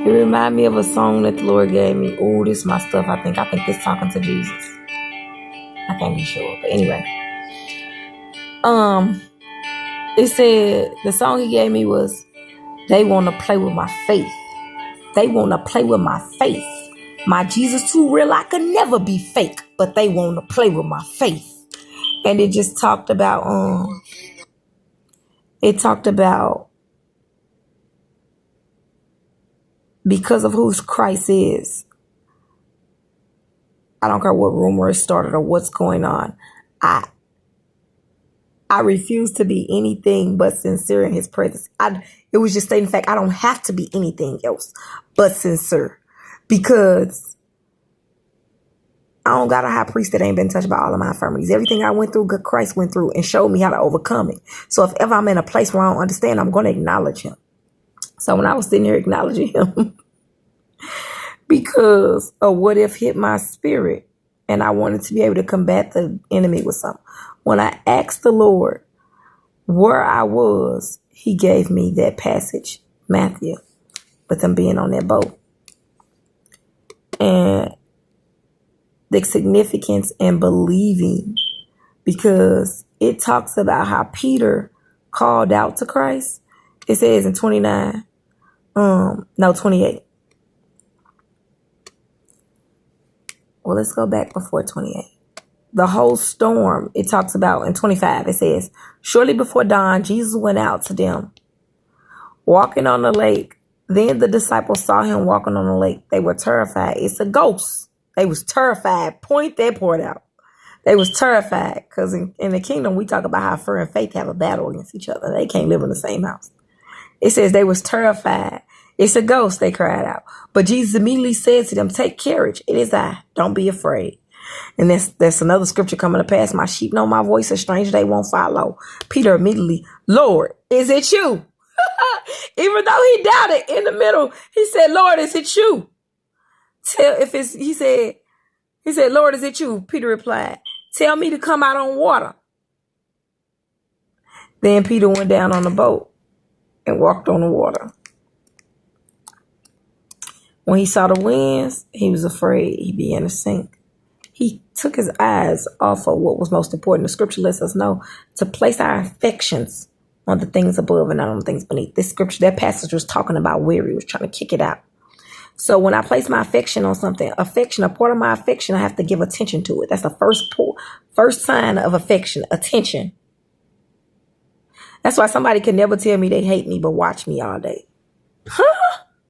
It reminded me of a song that the Lord gave me. Oh, this is my stuff. I think this talking to Jesus. I can't be sure, but anyway. It said the song he gave me was, "They want to play with my faith. They want to play with my faith. My Jesus too real. I could never be fake, but they want to play with my faith." And it just talked about because of who Christ is. I don't care what rumor is started or what's going on. I refuse to be anything but sincere in his presence. It was just stating the fact I don't have to be anything else but sincere, because I don't got a high priest that ain't been touched by all of my infirmities. Everything I went through, Christ went through and showed me how to overcome it. So if ever I'm in a place where I don't understand, I'm going to acknowledge him. So when I was sitting here acknowledging him because of what if hit my spirit, and I wanted to be able to combat the enemy with something. When I asked the Lord where I was, he gave me that passage, Matthew, with them being on that boat. And the significance in believing, because it talks about how Peter called out to Christ. It says in 28. Well, let's go back before 28. The whole storm, it talks about in 25, it says, "Shortly before dawn, Jesus went out to them, walking on the lake. Then the disciples saw him walking on the lake. They were terrified." It's a ghost. They was terrified. Point that part out. They was terrified, because in the kingdom, we talk about how fear and faith have a battle against each other. They can't live in the same house. It says they was terrified. "It's a ghost," they cried out. But Jesus immediately said to them, "Take courage. It is I. Don't be afraid." And that's another scripture coming to pass. "My sheep know my voice, a stranger they won't follow." Peter immediately, "Lord, is it you?" Even though he doubted in the middle, he said, "Lord, is it you?" He said, "Lord, is it you?" Peter replied, "Tell me to come out on water." Then Peter went down on the boat and walked on the water. When he saw the winds, he was afraid he began to sink. He took his eyes off of what was most important. The scripture lets us know to place our affections on the things above and not on the things beneath. This scripture, that passage was talking about weary. He was trying to kick it out. So when I place my affection on something, a part of my affection, I have to give attention to it. That's the first sign of affection, attention. That's why somebody can never tell me they hate me, but watch me all day. Huh?